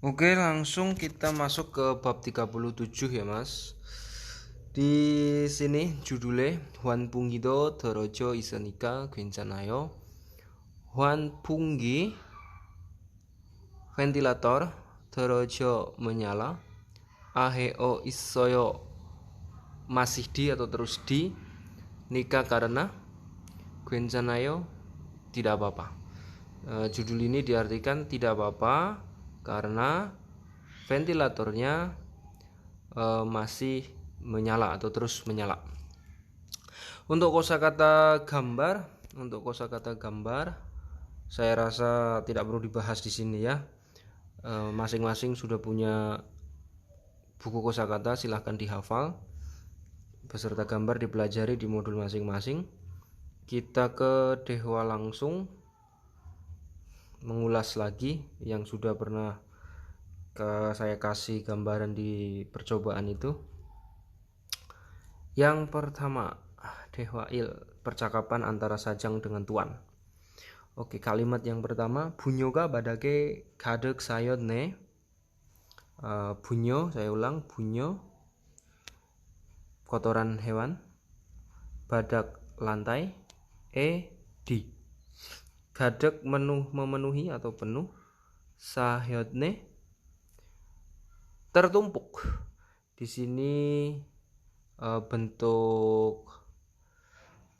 Oke, langsung kita masuk ke bab 37 ya, Mas. Di sini judulnya Hwan Punggido Dorojo Isenika Gencanayo. Hwan Punggi ventilator Dorojo menyala. Aheo Isoyo masih di atau terus di nikah karena Gencanayo tidak apa-apa. Judul ini diartikan tidak apa-apa karena ventilatornya masih menyala atau terus menyala. Untuk kosakata gambar, saya rasa tidak perlu dibahas di sini ya. Masing-masing sudah punya buku kosakata, silahkan dihafal. Beserta gambar dipelajari di modul masing-masing. Kita ke Dehwa langsung mengulas lagi yang sudah pernah saya kasih gambaran di percobaan itu. Yang pertama, Dehwail, percakapan antara Sajang dengan Tuan. Oke, kalimat yang pertama, bunyoga badake kadek sayot ne. Bunyo, saya ulang, bunyo, kotoran hewan, badak lantai, di. Gadek memenuhi atau penuh, sayotne tertumpuk. Di sini bentuk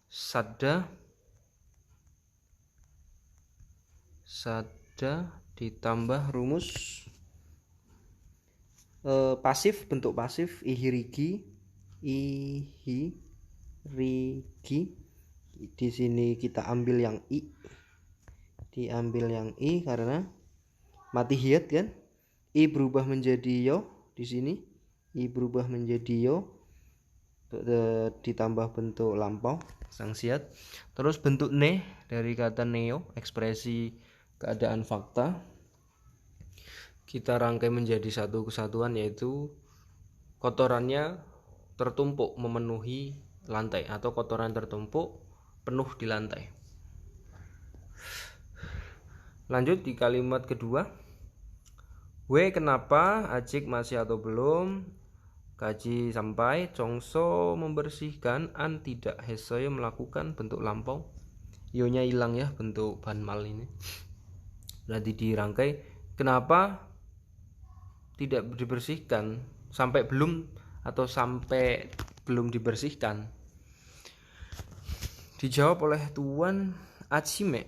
sada ditambah rumus pasif, bentuk pasif ihirigi. Di sini kita ambil yang i karena mati hiat kan. I berubah menjadi yo di sini. I berubah menjadi yo ditambah bentuk lampau sang siat. Terus bentuk ne dari kata neo, ekspresi keadaan fakta. Kita rangkai menjadi satu kesatuan, yaitu kotorannya tertumpuk memenuhi lantai atau kotoran tertumpuk penuh di lantai. Lanjut di kalimat kedua. W kenapa, ajik masih atau belum, kaji sampai, congso membersihkan, an tidak, hesoyo melakukan, bentuk lampau. Ionya hilang ya, bentuk banmal ini. Berarti dirangkai, kenapa tidak dibersihkan, sampai belum atau sampai belum dibersihkan. Dijawab oleh Tuan Achime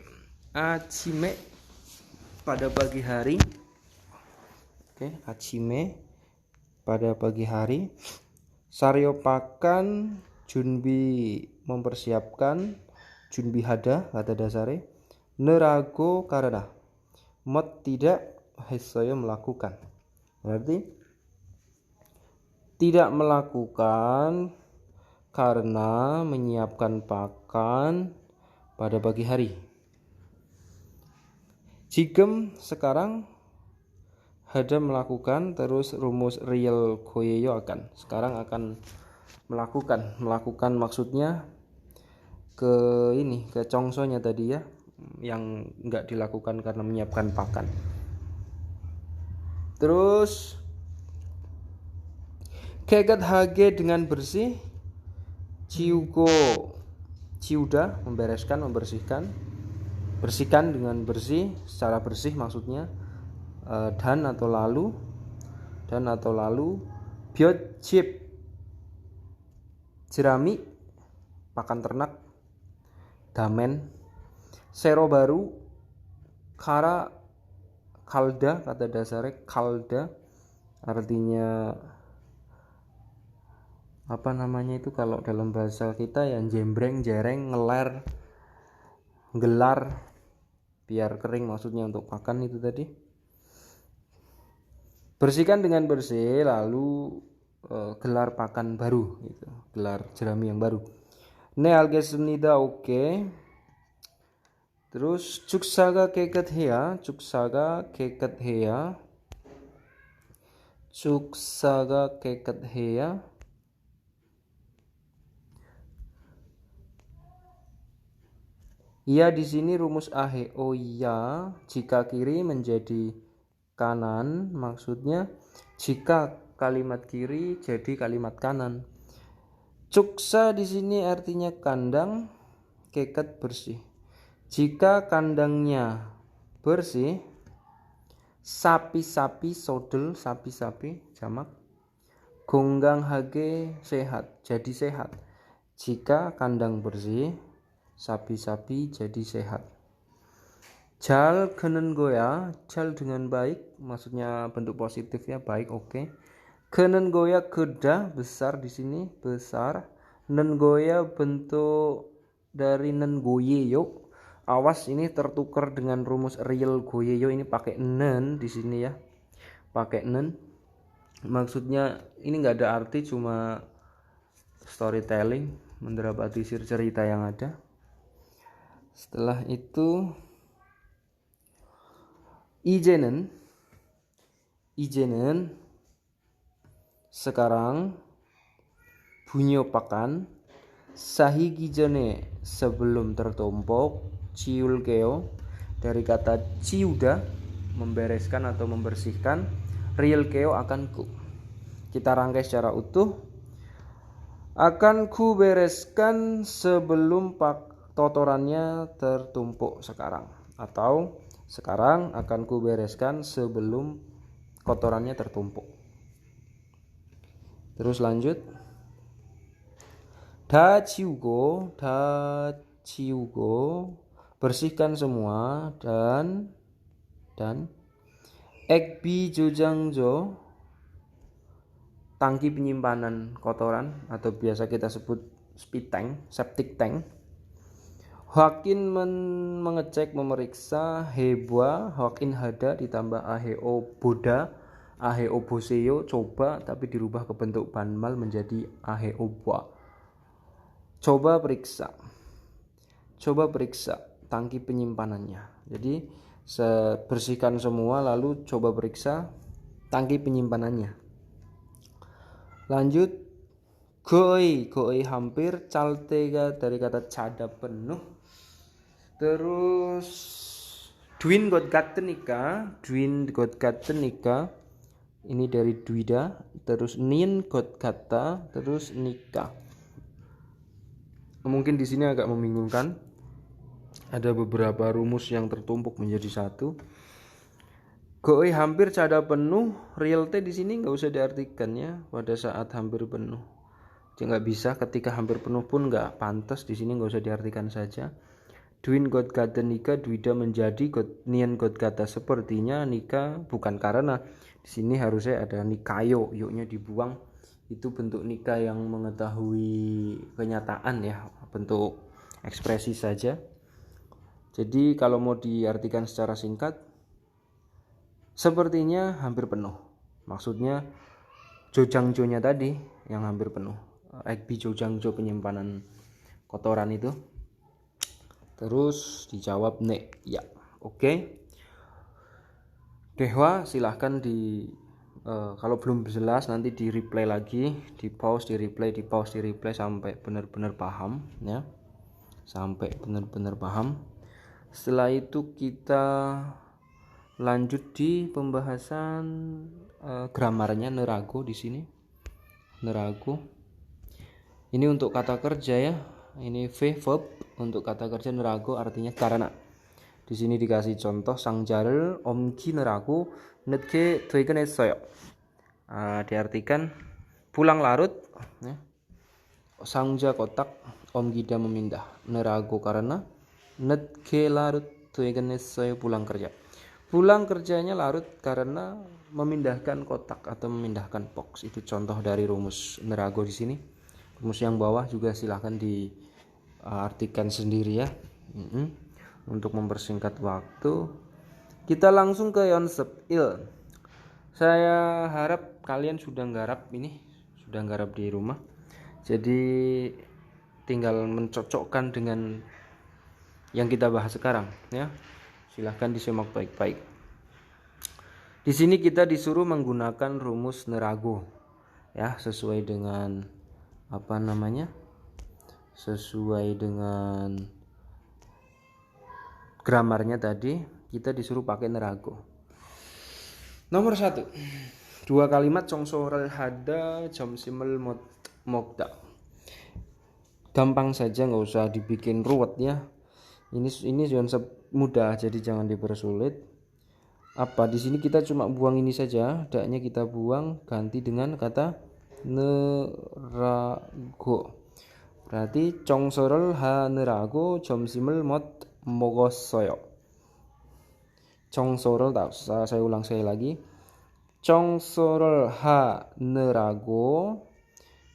pada pagi hari. Oke, Achime pada pagi hari. Saryopakan Junbi mempersiapkan, Junbi hada kata dasare. Nerago karena mot tidak, hesoyo melakukan. Berarti tidak melakukan karena menyiapkan pakan pada pagi hari. Jigem sekarang, hada melakukan, terus rumus real koyeyo akan. Sekarang akan melakukan maksudnya ke congsonya tadi ya, yang enggak dilakukan karena menyiapkan pakan. Terus kekat hage dengan bersih, ciuda membersihkan, bersihkan dengan bersih, secara bersih maksudnya. Dan atau lalu, biojip jerami pakan ternak, damen, sero baru, kara kalda kata dasarnya, kalda artinya apa namanya itu kalau dalam bahasa kita yang jembreng, jereng, ngeler, gelar biar kering maksudnya untuk pakan itu tadi. Bersihkan dengan bersih, lalu gelar pakan baru gitu, gelar jerami yang baru. Ne algesnida oke. Terus cuksaga keket hea. Ya di sini rumus ahe, oh ya, jika kiri menjadi kanan maksudnya jika kalimat kiri jadi kalimat kanan. Cuksa di sini artinya kandang, keket bersih. Jika kandangnya bersih, sapi-sapi sodel, sapi-sapi jamak. Gonggang hage sehat, jadi sehat. Jika kandang bersih, sapi-sapi jadi sehat. Jal genen goya, jal dengan baik, maksudnya bentuk positifnya baik, oke. Genen goya geda, besar di sini, besar. Nen goya bentuk dari nen goyeyo. Awas ini tertukar dengan rumus real goyeyo, ini pakai nen di sini ya. Pakai nen. Maksudnya ini nggak ada arti, cuma storytelling, mendramatisir cerita yang ada. Setelah itu ije는 sekarang bunyopakan sahigi jene sebelum tertumpuk ciulkeo dari kata ciuda membereskan atau membersihkan rielkeo akan ku. Kita rangkai secara utuh. Akan ku bereskan sebelum totorannya tertumpuk sekarang, atau sekarang akan ku bereskan sebelum kotorannya tertumpuk. Terus lanjut. Da ciugo, bersihkan semua, dan ekbi jojangjo, tangki penyimpanan kotoran atau biasa kita sebut spit tank, septic tank. Hakin mengecek, memeriksa, hebwa, hakin hada ditambah aheo boda, aheo boseyo, coba tapi dirubah ke bentuk banmal menjadi aheo bwa. Coba periksa tangki penyimpanannya. Jadi bersihkan semua lalu coba periksa tangki penyimpanannya. Lanjut, goi hampir, caltega dari kata cada penuh. Terus dwin got gatenika, ini dari dwida, terus nin got gata, terus nika. Mungkin di sini agak membingungkan. Ada beberapa rumus yang tertumpuk menjadi satu. Goi hampir cada penuh, real T di sini nggak usah diartikan ya pada saat hampir penuh. Jadi nggak bisa, ketika hampir penuh pun nggak pantas, di sini nggak usah diartikan saja. Dwin got gata nika, dwida menjadi nian got gata sepertinya, nika bukan karena. Di sini harusnya ada nikayo, yuknya dibuang. Itu bentuk nika yang mengetahui kenyataan ya, bentuk ekspresi saja. Jadi kalau mau diartikan secara singkat, sepertinya hampir penuh. Maksudnya jojangjonya tadi yang hampir penuh. Ekbi jojangjo penyimpanan kotoran itu. Terus dijawab nek, ya, oke. Dehwa silahkan kalau belum jelas nanti di replay lagi, di pause, di replay sampai benar-benar paham ya, sampai benar-benar paham. Setelah itu kita lanjut di pembahasan gramarnya nerago di sini. Nerago. Ini untuk kata kerja ya. Ini verb untuk kata kerja nerago artinya karena. Di sini dikasih contoh 상자를 옮기느라고 늦게 퇴근했어요. Diartikan pulang larut ya. 상자 kotak 옮기다 memindah. Nerago karena 늦게 larut 퇴근했어요 pulang kerja. Pulang kerjanya larut karena memindahkan kotak atau memindahkan box. Itu contoh dari rumus nerago di sini. Rumus yang bawah juga silahkan diartikan sendiri ya. Untuk mempersingkat waktu, kita langsung ke yonsep il. Saya harap kalian sudah nggarap di rumah. Jadi tinggal mencocokkan dengan yang kita bahas sekarang ya. Silahkan disimak baik-baik. Di sini kita disuruh menggunakan rumus nerago ya, sesuai dengan sesuai dengan gramarnya tadi kita disuruh pakai nerago. Nomor 1. Dua kalimat congsorel hada jomsimel mokda. Gampang saja, nggak usah dibikin ruwet ya. Ini jangan mudah, jadi jangan dipersulit. Apa di sini kita cuma buang ini saja, daknya kita buang, ganti dengan kata nerago. Berarti congsorel ha nerago jomsimel mogossoyo. Congsorel, tak usah saya ulang sekali lagi. Congsorel ha nerago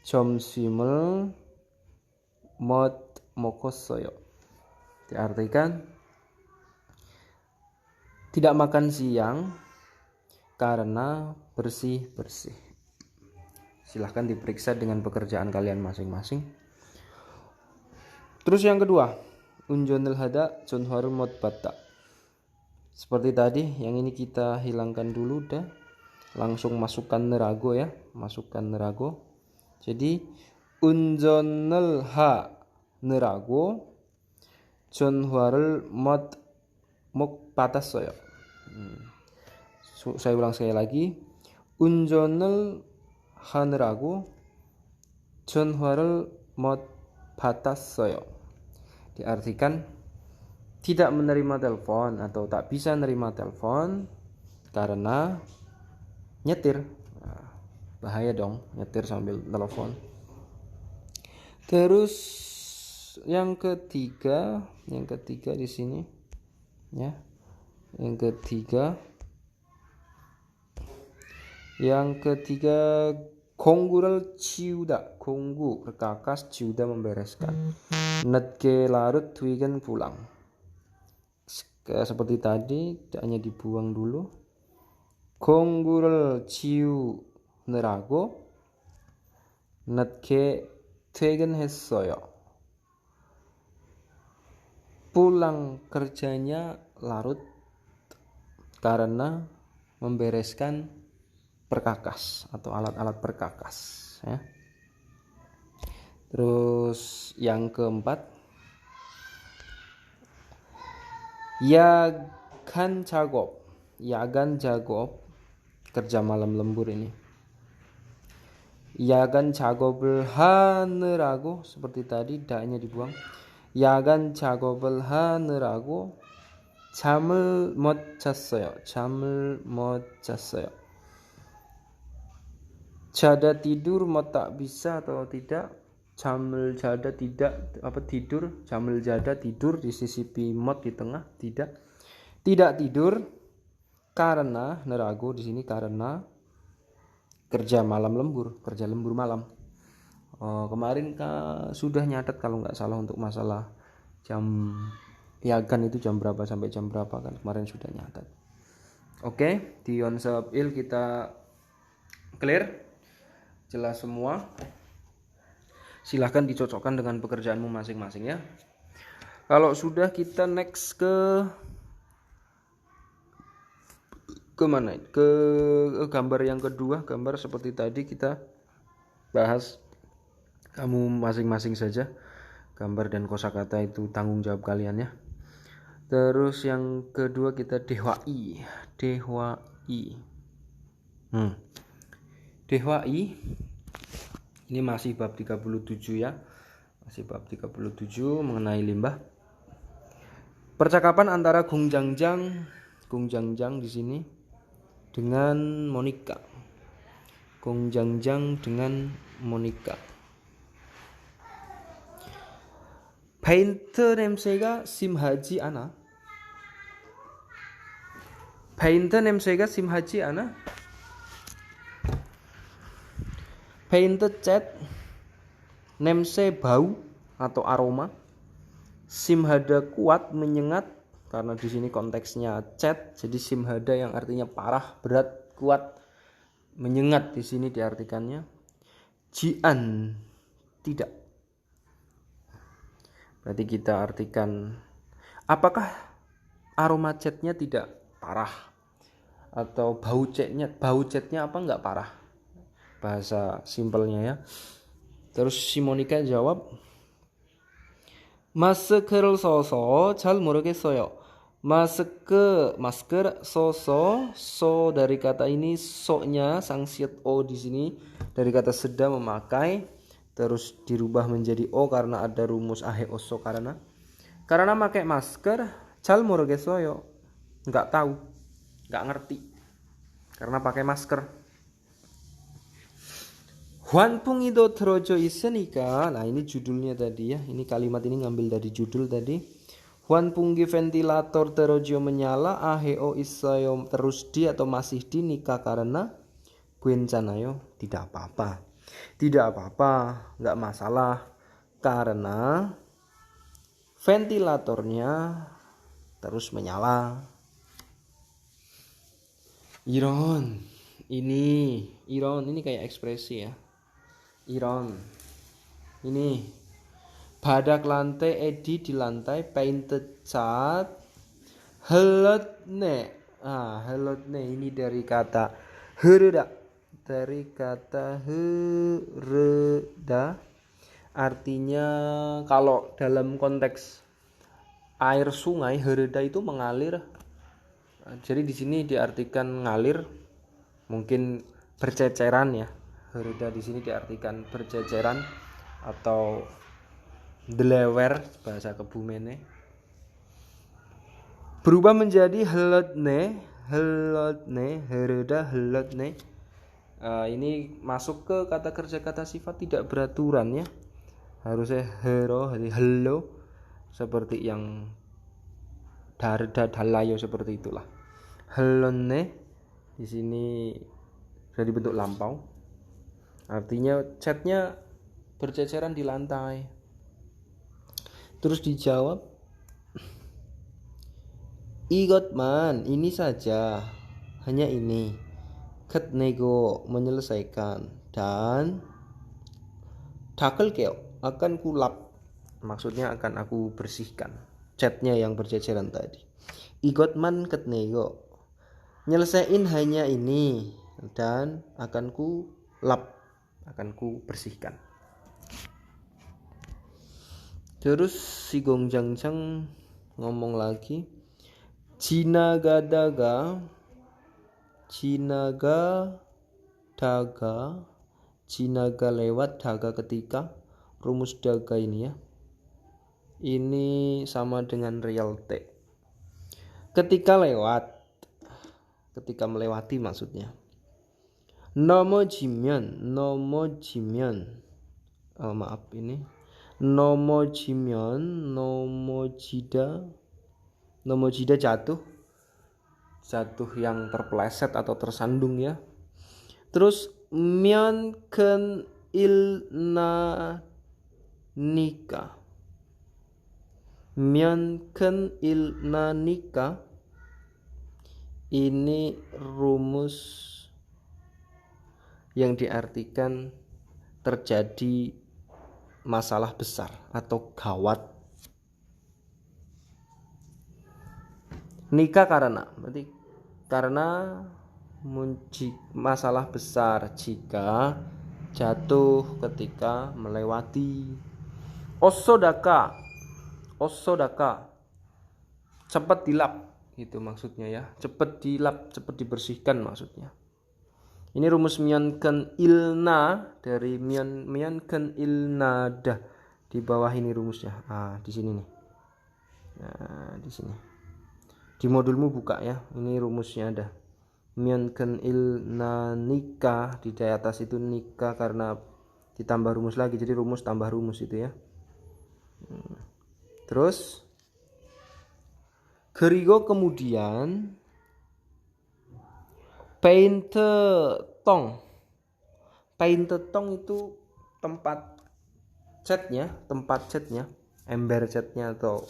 jomsimel mogossoyo. Diartikan tidak makan siang karena bersih-bersih. Silahkan diperiksa dengan pekerjaan kalian masing-masing. Terus yang kedua, unjonil hada jonhar motbata. Seperti tadi, yang ini kita hilangkan dulu dah. Langsung masukkan nerago ya, masukkan nerago. Jadi unjonil ha nerago jonhar mokbatassoyo. Saya ulang sekali lagi. 운전을 하느라고 전화를 못 받았어요. Diartikan tidak menerima telepon atau tak bisa menerima telepon karena nyetir. Bahaya dong nyetir sambil telepon. Terus yang ketiga di sini ya. Yang ketiga 공구를 치우다. 공구 berkakas, ciuda membereskan. Netke larut wigen pulang. Seperti tadi, hanya dibuang dulu. 공구를 치우느라고 늦게 퇴근했어요. Pulang kerjanya larut karena membereskan perkakas atau alat-alat perkakas ya. Terus yang keempat, yagan 작업 kerja malam lembur ini. 야간 작업을 하느라고 seperti tadi daknya dibuang. 야간 작업을 하느라고 잠을 못 잤어요. Jada tidur mau tak bisa atau tidak. Jamil jada tidak tidur. Jamil jada tidur disisipi mot di tengah tidak tidur karena nerago di sini karena kerja lembur malam. Kemarin sudah nyatet kalau nggak salah untuk masalah jam yagan itu jam berapa sampai jam berapa kan kemarin sudah nyatet. Oke, di Yonsep Il kita clear. Jelas semua. Silahkan dicocokkan dengan pekerjaanmu masing-masing ya. Kalau sudah kita next ke mana? Ke gambar yang kedua, gambar seperti tadi kita bahas. Kamu masing-masing saja. Gambar dan kosakata itu tanggung jawab kalian ya. Terus yang kedua kita dehwai. Dehwai ini masih bab 37 ya. Masih bab 37 mengenai limbah. Percakapan antara Gung Jangjang di sini dengan Monica. Gung Jangjang dengan Monica. 페인트 냄새가 심하지 않아? 페인트 냄새가 심하지 않아? Painted cat, nemse bau atau aroma, simhada kuat menyengat karena di sini konteksnya cat, jadi simhada yang artinya parah, berat, kuat, menyengat di sini diartikannya. Jian tidak. Berarti kita artikan apakah aroma catnya tidak parah atau bau catnya apa enggak parah? Bahasa simpelnya ya. Terus si Monica jawab, 마스크를 써서 잘 모르겠어요. masker, so dari kata ini so-nya sangsiat o di sini dari kata seda memakai, terus dirubah menjadi o karena ada rumus ahe oso karena pakai masker cal morogesoyo nggak tahu, nggak ngerti karena pakai masker. Huan pungido trojo isenika, nah ini judulnya tadi ya, ini kalimat ini ngambil dari judul tadi. Huan punggi ventilator terojo menyala aheo isayo terus di atau masih di nikah karena Gwencanayo tidak apa-apa, nggak masalah karena ventilatornya terus menyala. Iron ini kayak ekspresi ya. Iron ini badak lantai edi di lantai painted cat helotne. Helotne ini dari kata hereda, artinya kalau dalam konteks air sungai hereda itu mengalir. Jadi di sini diartikan ngalir, mungkin berceceran ya. Hereda di sini diartikan berceceran atau delewer bahasa Kebumene. Berubah menjadi helotne, hereda helotne. Ini masuk ke kata kerja kata sifat tidak beraturan ya. Harusnya hero, hello seperti yang darda dalayo seperti itulah. Helone di sini sudah dibentuk lampau. Artinya catnya berceceran di lantai. Terus dijawab, Igotman, ini saja, hanya ini. Ket nego menyelesaikan dan takel keo akan kulap, maksudnya akan aku bersihkan catnya yang berceceran tadi. Igotman ket nego, nyelesain hanya ini dan akan ku lap, akan ku bersihkan. Terus si Gongjangchang ngomong lagi, Jinaga daga, jinaga lewat, daga ketika, rumus daga ini ya. Ini sama dengan real T. Ketika lewat, ketika melewati maksudnya. Nomojimyeon, nomojida jatuh yang terpeleset atau tersandung ya. Terus myeonken ilna nikah ini rumus yang diartikan terjadi masalah besar atau gawat. Nikah berarti karena masalah besar jika jatuh ketika melewati. Osodaka cepat dilap itu maksudnya ya, cepat dilap, cepat dibersihkan maksudnya. Ini rumus myeonken ilna dari myeonken ilnada. Di bawah ini rumusnya. Di sini nih. Nah, di sini. Di modulmu buka ya. Ini rumusnya ada. Myeonken ilna nikah, di atas itu nikah karena ditambah rumus lagi. Jadi rumus tambah rumus itu ya. Terus Gerigo kemudian paint tong itu tempat catnya, ember catnya atau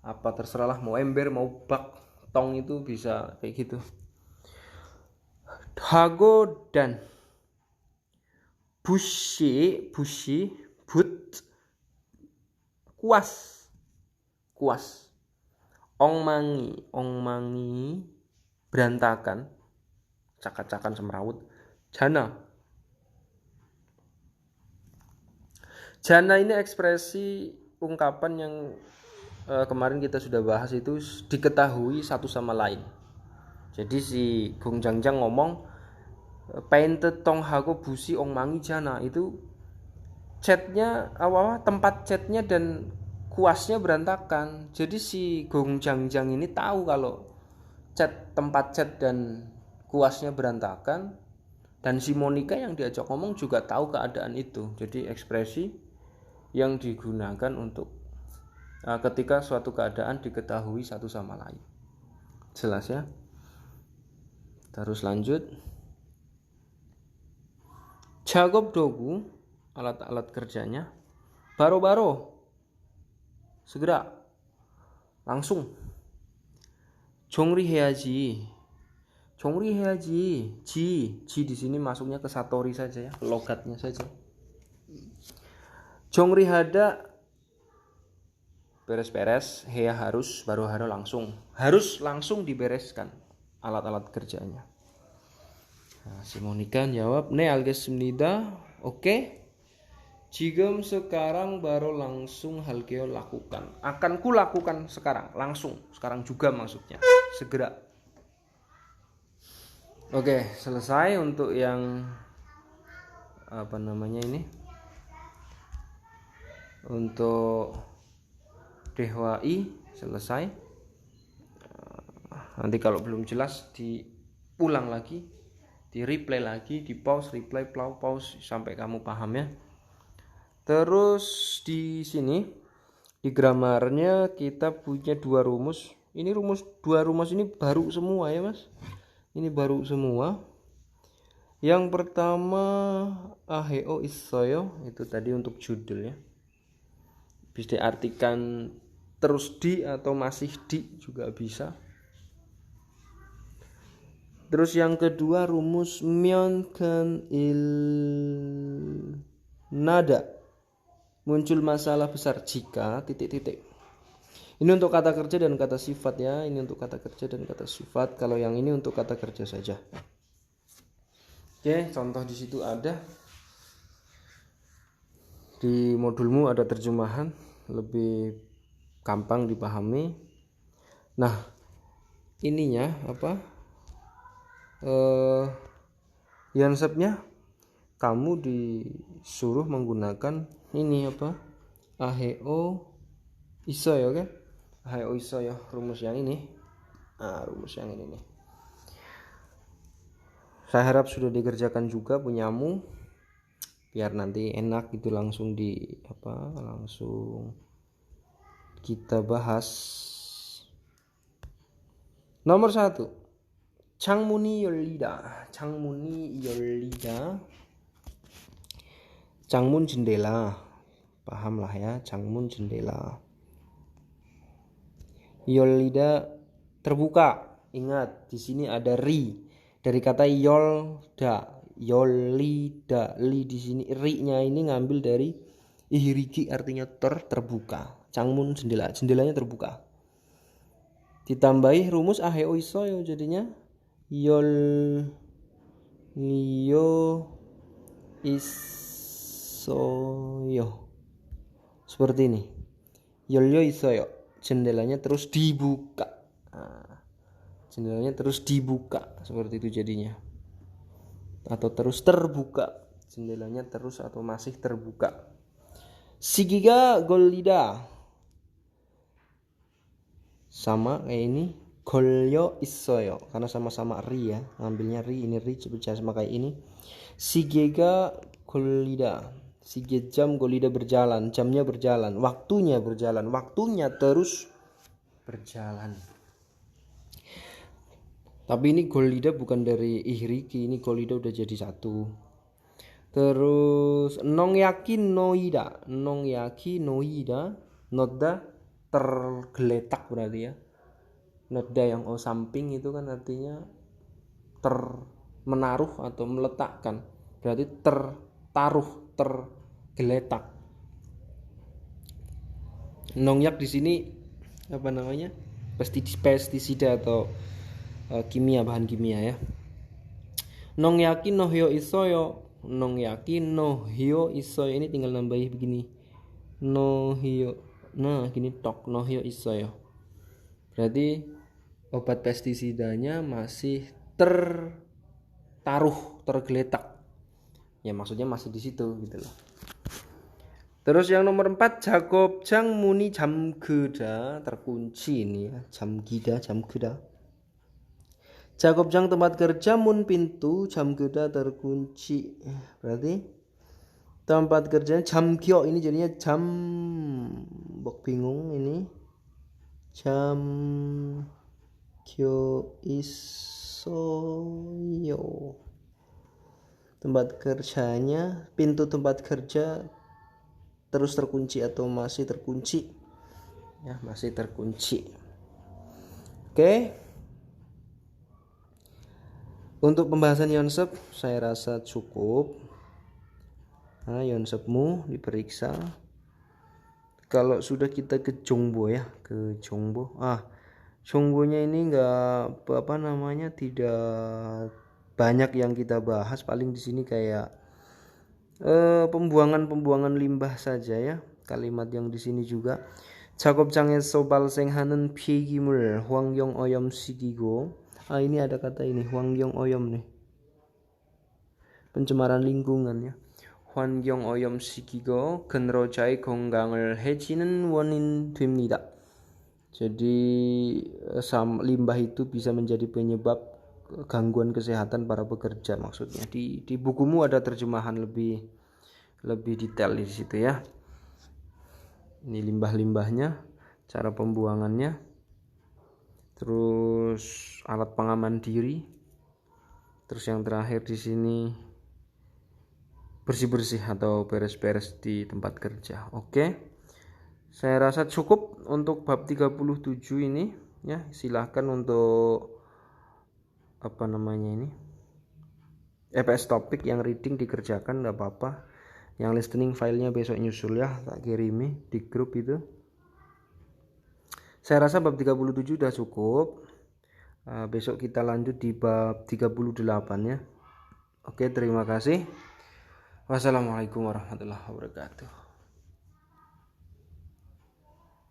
apa terserahlah, mau ember mau bak, tong itu bisa kayak gitu. Hago dan bushi but kuas ongmangi berantakan, cak-cakan semrawut. Jana ini ekspresi ungkapan yang kemarin kita sudah bahas itu diketahui satu sama lain. Jadi si Gong Jangjang ngomong painte tong hago busi ong mangi jana, itu catnya tempat catnya dan kuasnya berantakan. Jadi si Gong Jangjang ini tahu kalau tempat cat dan kuasnya berantakan, dan si Monica yang diajak ngomong juga tahu keadaan itu. Jadi ekspresi yang digunakan untuk ketika suatu keadaan diketahui satu sama lain. Jelas ya? Terus lanjut. Jagob dogu, alat-alat kerjanya. Baro-baro, segera, langsung. Jongri heaji. Jongri heaji. Ji di sini masuknya ke satori saja ya, logatnya saja. Jongri hada, beres-beres, hea harus, baru langsung. Harus langsung dibereskan alat-alat kerjanya. Nah, si Monica jawab, "Ne algesmnida." Oke. Jigem sekarang baru langsung halkeo lakukan. Akan ku lakukan sekarang, langsung. Sekarang juga maksudnya. Segera. Oke, selesai untuk yang ini. Untuk Dehwai selesai. Nanti kalau belum jelas diulang lagi, di replay lagi, di pause, replay, pause sampai kamu paham ya. Terus di sini di gramarnya kita punya dua rumus. Ini dua rumus ini baru semua ya Mas. Ini baru semua. Yang pertama aheo isoyo, itu tadi untuk judul ya. Bisa diartikan terus di atau masih di juga bisa. Terus yang kedua rumus myeonkan il nada, muncul masalah besar jika titik-titik. Ini untuk kata kerja dan kata sifat ya. Ini untuk kata kerja dan kata sifat. Kalau yang ini untuk kata kerja saja. Oke, contoh di situ ada. Di modulmu ada terjemahan, lebih gampang dipahami. Nah, ininya Yansepnya kamu disuruh menggunakan ini aheo isoyo kan? Aheo isoyo, rumus yang ini. Rumus yang ini nih. Saya harap sudah dikerjakan juga punyamu, biar nanti enak itu langsung langsung kita bahas. Nomor 1. 창문이 열리다. 창문이 열리다. 창문 jendela. Pahamlah ya, 창문 jendela. 열리다 terbuka. Ingat, di sini ada ri. Dari kata yolda. Yolida. Li di sini ri-nya ini ngambil dari ihirigi, artinya terbuka. 창문 jendela. Jendelanya terbuka. Ditambahi rumus aheo isoyo jadinya yolio isoyo. Seperti ini. Yolio isoyo. Jendelanya terus dibuka. Jendelanya terus dibuka. Seperti itu jadinya. Atau terus terbuka. Jendelanya terus atau masih terbuka. Sigiga golida. Sama kayak ini. Golyo isoyo, karena sama-sama ri ya, ngambilnya ri, ini ri, sama kayak ini. Sigega golida, sige jam golida berjalan, jamnya berjalan, waktunya berjalan, waktunya terus berjalan. Tapi ini golida bukan dari ihriki, ini golida udah jadi satu. Terus nong yakin noida, nong yakin noida, noda tergeletak berarti ya. Noda yang samping itu kan artinya menaruh atau meletakkan. Berarti tertaruh, tergeletak. Nongyak di sini pestisida atau kimia, bahan kimia ya. Nongyaki nohyo isoyo. Nongyaki nohyo isoyo, ini tinggal nambahin begini. Nohyo Nah gini tok noh yo iso ya. Berarti obat pestisidanya masih tergeletak. Ya maksudnya masih di situ gitu loh. Terus yang nomor 4, Jakobjang muni jamgeda terkunci ini ya, jamgida. Jakobjang tempat kerja mun pintu jamgeda terkunci. Berarti tempat kerjanya jamgyo ini jadinya jam bok bingung ini. Jamgyo isoyo. Tempat kerjanya, pintu tempat kerja terus terkunci atau masih terkunci ya, masih terkunci. Oke, untuk pembahasan Yonsep saya rasa cukup. Nah, Yonsepmu diperiksa. Kalau sudah kita ke Jongbo ya, ke Jongbo. Jongbonya ini enggak tidak banyak yang kita bahas, paling di sini kayak pembuangan limbah saja ya. Kalimat yang di sini juga 작업장에서 발생하는 폐기물 환경 오염시키고. Ini ada kata ini 환경 오염 nih. Pencemaran lingkungan ya. 환경 오염시키고 근로자의 건강을 해치는 원인 됩니다. Jadi limbah itu bisa menjadi penyebab gangguan kesehatan para pekerja maksudnya. Di bukumu ada terjemahan lebih detail di situ ya. Ini limbah-limbahnya, cara pembuangannya, terus alat pengaman diri, terus yang terakhir di sini bersih-bersih atau beres-beres di tempat kerja. Oke, saya rasa cukup untuk bab 37 ini ya. Silahkan untuk EPS topik yang reading dikerjakan, nggak apa-apa. Yang listening filenya besok nyusul ya, tak kirimi di grup itu. Saya rasa bab 37 udah cukup. Besok kita lanjut di bab 38 ya. Oke, terima kasih. Wassalamualaikum warahmatullahi wabarakatuh.